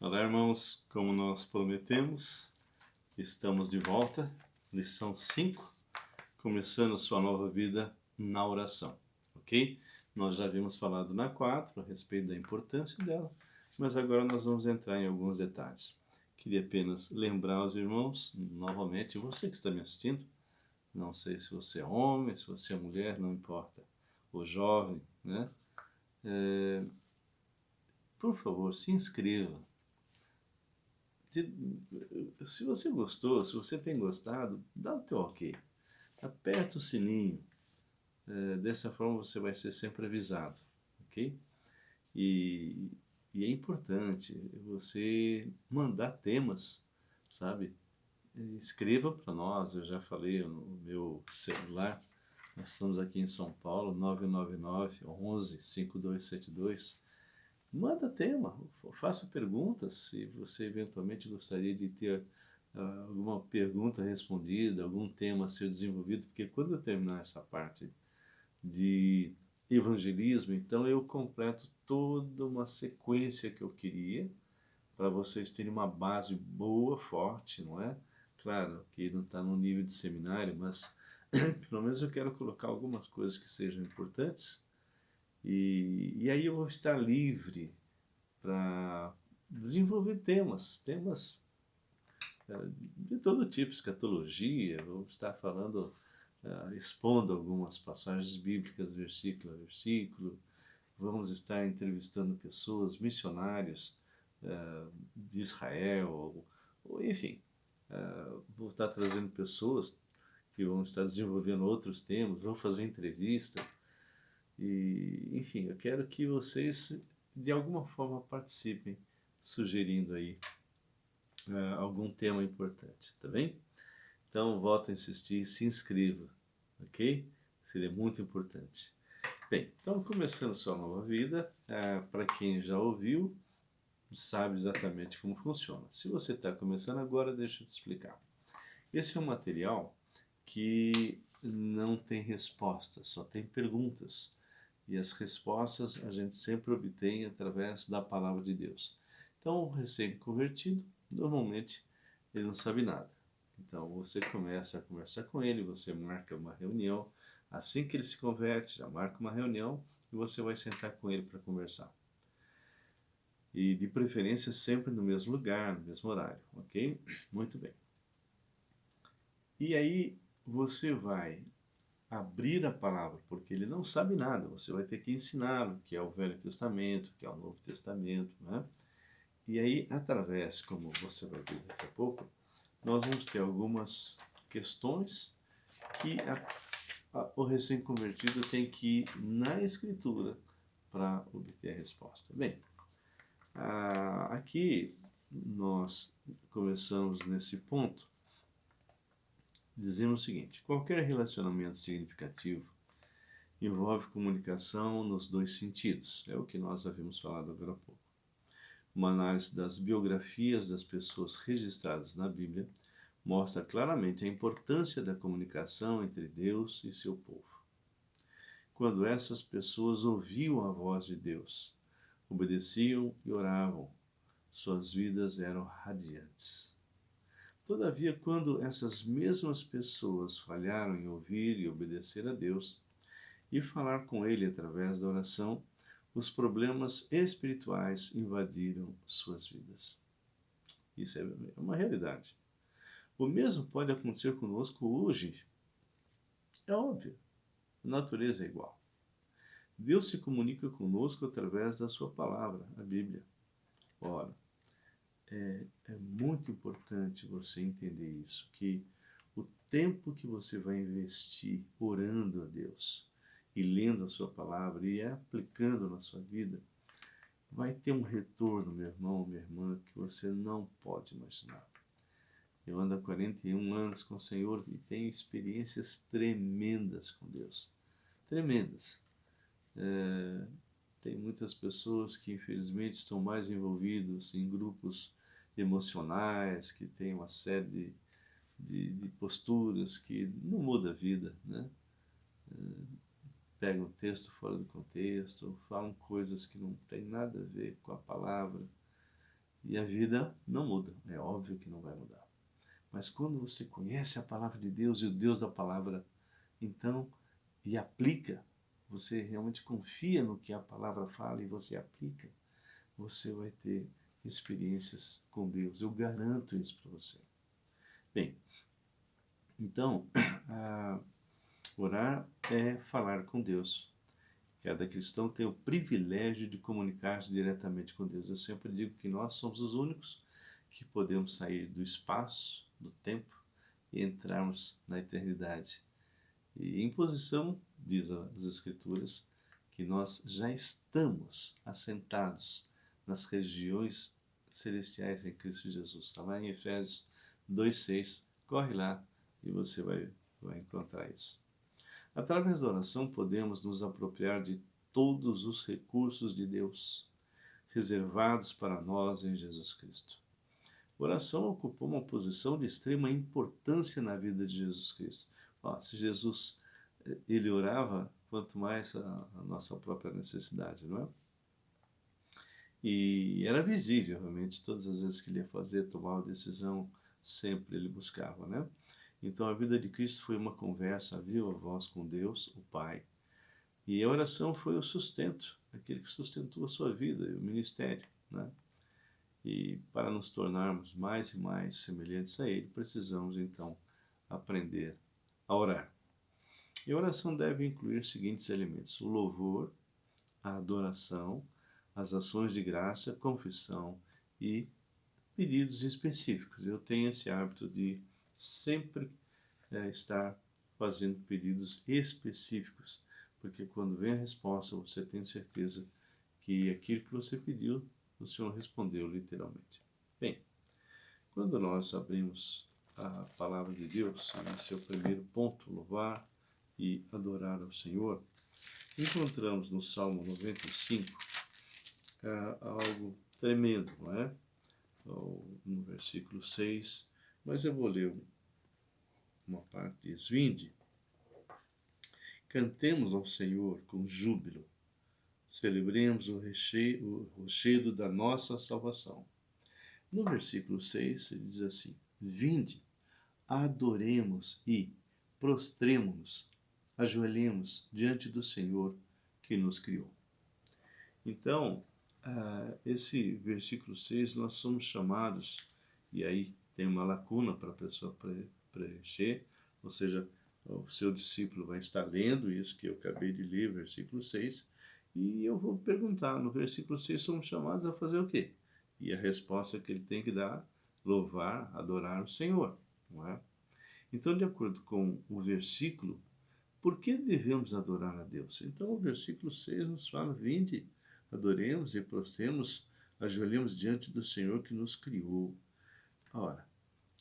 Olá, irmãos, como nós prometemos, estamos de volta, lição 5, começando sua nova vida na oração, ok? Nós já havíamos falado na 4 a respeito da importância dela, mas agora nós vamos entrar em alguns detalhes. Queria apenas lembrar aos irmãos, novamente, você que está me assistindo, não sei se você é homem, se você é mulher, não importa, ou jovem, né? Por favor, se inscreva. Se você gostou, se você tem gostado, dá o teu ok. Aperta o sininho. Dessa forma você vai ser sempre avisado, ok? E, e é importante você mandar temas, sabe? Escreva para nós, eu já falei no meu celular. Nós estamos aqui em São Paulo, 999 11 5272. Manda tema, faça perguntas se você eventualmente gostaria de ter alguma pergunta respondida, algum tema a ser desenvolvido, porque quando eu terminar essa parte de evangelismo, então eu completo toda uma sequência que eu queria para vocês terem uma base boa, forte, não é? Claro que não está no nível de seminário, mas pelo menos eu quero colocar algumas coisas que sejam importantes e aí eu vou estar livre para desenvolver temas de todo tipo, escatologia, vou estar falando, expondo algumas passagens bíblicas, versículo a versículo, vamos estar entrevistando pessoas, missionários de Israel, ou enfim, vou estar trazendo pessoas que vão estar desenvolvendo outros temas, vou fazer entrevista, e enfim, eu quero que vocês de alguma forma participem, sugerindo aí algum tema importante, tá bem? Então, volto a insistir, se inscreva, ok? Seria muito importante. Bem, então começando sua nova vida, para quem já ouviu, sabe exatamente como funciona. Se você está começando agora, deixa eu te explicar. Esse é um material que não tem respostas, só tem perguntas. E as respostas a gente sempre obtém através da palavra de Deus. Então, o recém-convertido, normalmente, ele não sabe nada. Então, você começa a conversar com ele, você marca uma reunião. Assim que ele se converte, já marca uma reunião e você vai sentar com ele para conversar. E, de preferência, sempre no mesmo lugar, no mesmo horário, ok? Muito bem. E aí, você vai abrir a palavra, porque ele não sabe nada, você vai ter que ensiná-lo, que é o Velho Testamento, que é o Novo Testamento, né? E aí, através, como você vai ver daqui a pouco, nós vamos ter algumas questões que o recém-convertido tem que ir na Escritura para obter a resposta. Bem, aqui nós começamos nesse ponto, dizendo o seguinte: qualquer relacionamento significativo envolve comunicação nos dois sentidos. É o que nós havíamos falado agora há pouco. Uma análise das biografias das pessoas registradas na Bíblia mostra claramente a importância da comunicação entre Deus e seu povo. Quando essas pessoas ouviam a voz de Deus, obedeciam e oravam, suas vidas eram radiantes. Todavia, quando essas mesmas pessoas falharam em ouvir e obedecer a Deus, e falar com Ele através da oração, os problemas espirituais invadiram suas vidas. Isso é uma realidade. O mesmo pode acontecer conosco hoje. É óbvio, a natureza é igual. Deus se comunica conosco através da sua palavra, a Bíblia. Ora, é muito importante você entender isso, que o tempo que você vai investir orando a Deus, e lendo a sua palavra e aplicando na sua vida, vai ter um retorno, meu irmão, minha irmã, que você não pode imaginar. Eu ando há 41 anos com o Senhor e tenho experiências tremendas com Deus. Tremendas. Tem muitas pessoas que infelizmente estão mais envolvidos em grupos emocionais, que têm uma série de posturas que não muda a vida, né? Pegam o texto fora do contexto, falam coisas que não têm nada a ver com a palavra. e a vida não muda. É óbvio que não vai mudar. Mas quando você conhece a palavra de Deus e o Deus da palavra, então, e aplica, você realmente confia no que a palavra fala e você aplica, você vai ter experiências com Deus. Eu garanto isso para você. Bem, então, orar é falar com Deus. Cada cristão tem o privilégio de comunicar-se diretamente com Deus. Eu sempre digo que nós somos os únicos que podemos sair do espaço, do tempo e entrarmos na eternidade. E em posição, diz as Escrituras, que nós já estamos assentados nas regiões celestiais em Cristo Jesus. Está lá em Efésios 2,6. Corre lá e você vai encontrar isso. Através da oração, podemos nos apropriar de todos os recursos de Deus, reservados para nós em Jesus Cristo. A oração ocupou uma posição de extrema importância na vida de Jesus Cristo. Se Jesus ele orava, quanto mais a nossa própria necessidade, não é? E era visível, realmente, todas as vezes que ele ia tomar uma decisão, sempre ele buscava, né? Então a vida de Cristo foi uma conversa a viva voz com Deus, o Pai. E a oração foi o sustento, aquele que sustentou a sua vida, o ministério, né? E para nos tornarmos mais e mais semelhantes a Ele, precisamos então aprender a orar. E a oração deve incluir os seguintes elementos: o louvor, a adoração, as ações de graça, confissão e pedidos específicos. Eu tenho esse hábito de sempre estar fazendo pedidos específicos, porque quando vem a resposta você tem certeza que aquilo que você pediu, o Senhor respondeu literalmente. Bem, quando nós abrimos a palavra de Deus, esse é o primeiro ponto, louvar e adorar ao Senhor, encontramos no Salmo 95 algo tremendo, não é? No versículo 6, mas eu vou ler uma parte, diz: Vinde, cantemos ao Senhor com júbilo, celebremos o rochedo da nossa salvação. No versículo 6, ele diz assim: Vinde, adoremos e prostremo-nos, ajoelhemos diante do Senhor que nos criou. Então, esse versículo 6, nós somos chamados, e aí tem uma lacuna para a pessoa preencher, ou seja, o seu discípulo vai estar lendo isso que eu acabei de ler, versículo 6, e eu vou perguntar, no versículo 6, somos chamados a fazer o quê? E a resposta que ele tem que dar: louvar, adorar o Senhor, não é? Então, de acordo com o versículo, por que devemos adorar a Deus? Então, o versículo 6 nos fala: vinde, adoremos e prostremos, ajoelhemos diante do Senhor que nos criou. Ora,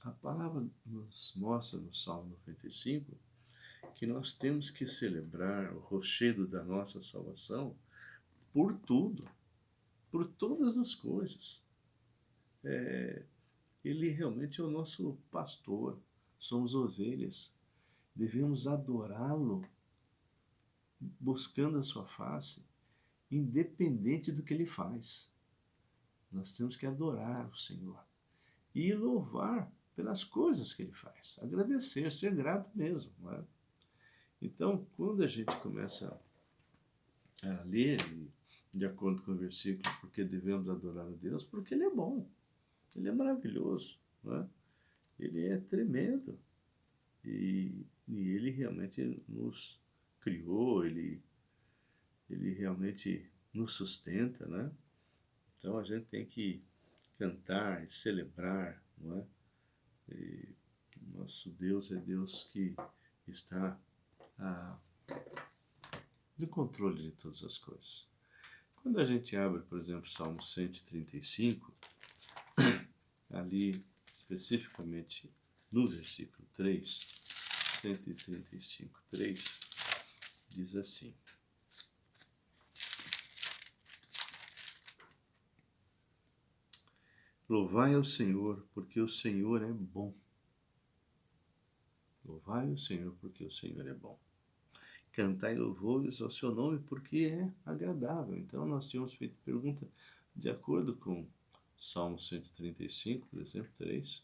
a palavra nos mostra no Salmo 95 que nós temos que celebrar o rochedo da nossa salvação por tudo, por todas as coisas. Ele realmente é o nosso pastor, somos ovelhas, devemos adorá-lo, buscando a sua face, independente do que ele faz. Nós temos que adorar o Senhor e louvar pelas coisas que ele faz, agradecer, ser grato mesmo, não é? Então, quando a gente começa a ler, de acordo com o versículo, porque devemos adorar a Deus, porque ele é bom, ele é maravilhoso, não é? Ele é tremendo e ele realmente nos criou, ele realmente nos sustenta, né? Então a gente tem que cantar e celebrar, não é? E nosso Deus é Deus que está no controle de todas as coisas. Quando a gente abre, por exemplo, Salmo 135, ali especificamente no versículo 3, 135, 3, diz assim: Louvai ao Senhor, porque o Senhor é bom. Louvai o Senhor, porque o Senhor é bom. Cantai louvores ao seu nome, porque é agradável. Então nós tínhamos feito pergunta de acordo com Salmo 135, por exemplo, 3.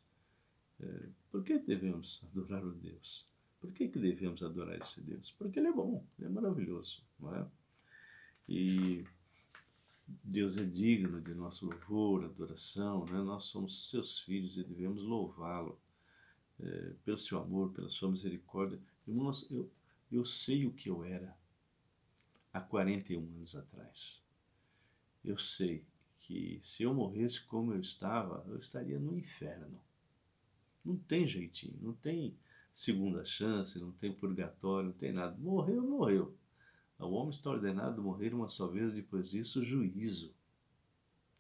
Por que devemos adorar o Deus? Por que devemos adorar esse Deus? Porque Ele é bom, Ele é maravilhoso, não é? E Deus é digno de nosso louvor, adoração, né? Nós somos seus filhos e devemos louvá-lo pelo seu amor, pela sua misericórdia. Irmãos, eu sei o que eu era há 41 anos atrás. Eu sei que se eu morresse como eu estava, eu estaria no inferno. Não tem jeitinho, não tem segunda chance, não tem purgatório, não tem nada. Morreu, morreu. O homem está ordenado a morrer uma só vez, depois disso, juízo.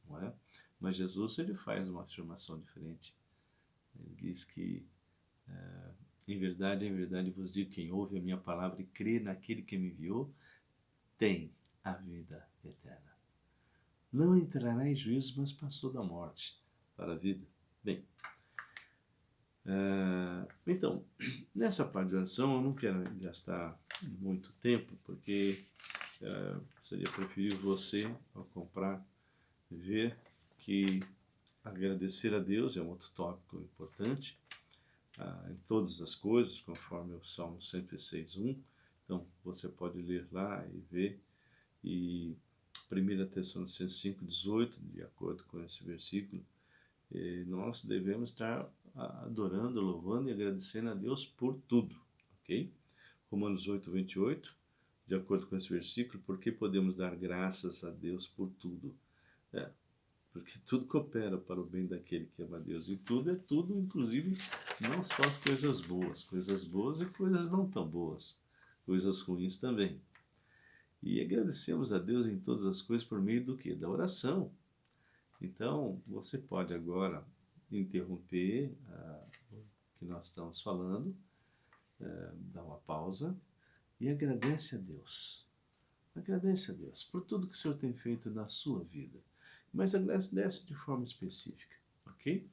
Não é? Mas Jesus, ele faz uma afirmação diferente. Ele diz que, em verdade vos digo, quem ouve a minha palavra e crê naquele que me enviou, tem a vida eterna. Não entrará em juízo, mas passou da morte para a vida. Bem, então, nessa parte de oração eu não quero gastar muito tempo, porque seria preferível você, ao comprar, ver que agradecer a Deus é um outro tópico importante em todas as coisas, conforme o Salmo 106:1. Então, você pode ler lá e ver. E 1 Tessalonicenses 5:18, de acordo com esse versículo, nós devemos estar adorando, louvando e agradecendo a Deus por tudo, ok? Romanos 8:28, de acordo com esse versículo, porque podemos dar graças a Deus por tudo? Porque tudo coopera para o bem daquele que ama a Deus. E tudo é tudo, inclusive, não só as coisas boas e coisas não tão boas, coisas ruins também. E agradecemos a Deus em todas as coisas por meio do quê? Da oração. Então, você pode agora interromper o que nós estamos falando, dar uma pausa e agradece a Deus. Agradece a Deus por tudo que o Senhor tem feito na sua vida. Mas agradece de forma específica, ok?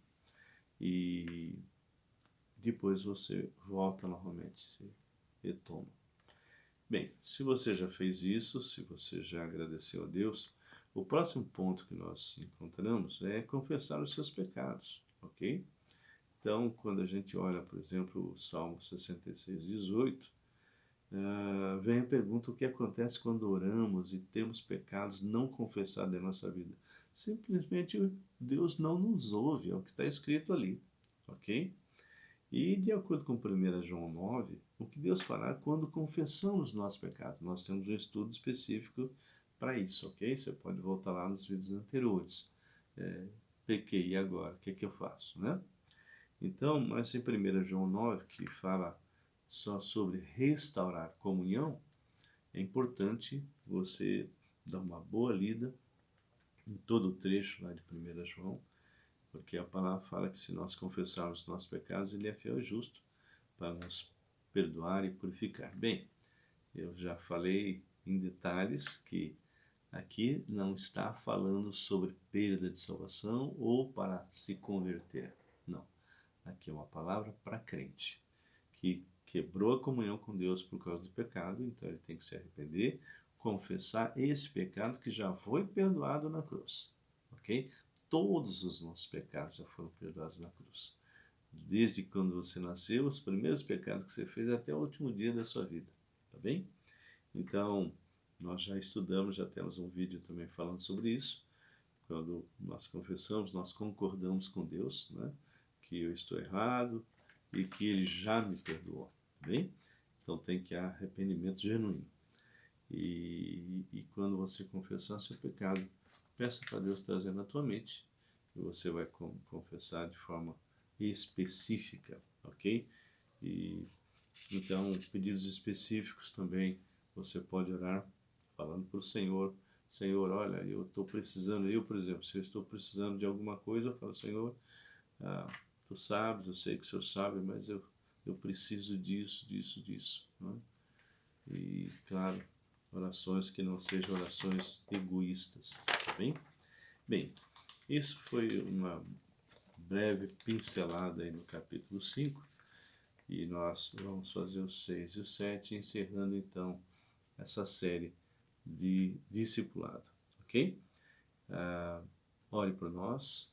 E depois você volta novamente, se retoma. Bem, se você já fez isso, se você já agradeceu a Deus, o próximo ponto que nós encontramos é confessar os seus pecados, ok? Então, quando a gente olha, por exemplo, o Salmo 66:18, vem a pergunta: o que acontece quando oramos e temos pecados não confessados em nossa vida? Simplesmente Deus não nos ouve, é o que está escrito ali, ok? E de acordo com 1 João 9, o que Deus fará quando confessamos nossos pecados? Nós temos um estudo específico para isso, ok? Você pode voltar lá nos vídeos anteriores. Pequei, e agora? O que é que eu faço, né? Então, mas em 1 João 9, que fala só sobre restaurar comunhão, é importante você dar uma boa lida em todo o trecho lá de 1 João, porque a palavra fala que se nós confessarmos nossos pecados, Ele é fiel e justo para nos perdoar e purificar. Bem, eu já falei em detalhes que aqui não está falando sobre perda de salvação ou para se converter. Não. Aqui é uma palavra para crente, que quebrou a comunhão com Deus por causa do pecado, então ele tem que se arrepender, confessar esse pecado que já foi perdoado na cruz, ok? Todos os nossos pecados já foram perdoados na cruz. Desde quando você nasceu, os primeiros pecados que você fez até o último dia da sua vida, tá bem? Então, nós já estudamos, já temos um vídeo também falando sobre isso. Quando nós confessamos, nós concordamos com Deus, né? Que eu estou errado e que Ele já me perdoou, tá bem? Então tem que haver arrependimento genuíno. E quando você confessar seu pecado, peça para Deus trazer na tua mente, e você vai confessar de forma específica, ok? E então, pedidos específicos também, você pode orar falando para o Senhor: Senhor, olha, eu estou precisando, por exemplo, se eu estou precisando de alguma coisa, eu falo: Senhor, tu sabes, eu sei que o Senhor sabe, mas eu preciso disso, disso, disso, né? E, claro, orações que não sejam orações egoístas, tá bem? Bem, isso foi uma breve pincelada aí no capítulo 5, e nós vamos fazer o 6 e o 7, encerrando então essa série de discipulado, ok? ore por nós.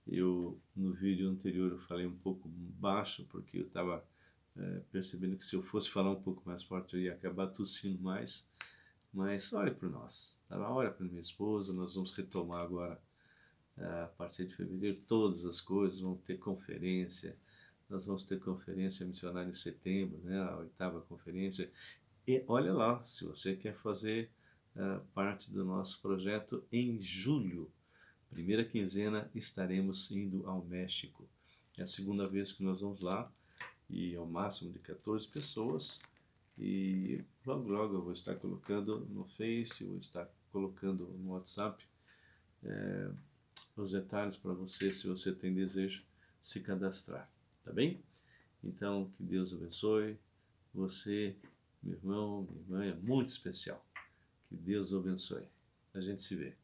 Eu, no vídeo anterior, eu falei um pouco baixo, porque eu estava percebendo que se eu fosse falar um pouco mais forte, eu ia acabar tossindo mais. Mas ore por nós, tá? Ore por minha esposa. Nós vamos retomar agora, a partir de fevereiro, todas as coisas. Vamos ter conferência, nós vamos ter conferência missionária em setembro, né? A 8ª conferência. E olha lá, se você quer fazer parte do nosso projeto, em julho, primeira quinzena, estaremos indo ao México. É a segunda vez que nós vamos lá, e é o máximo de 14 pessoas. E logo logo eu vou estar colocando no Face, vou estar colocando no WhatsApp os detalhes para você, se você tem desejo, se cadastrar, tá bem? Então, que Deus abençoe você, meu irmão, minha irmã, é muito especial. Que Deus o abençoe. A gente se vê.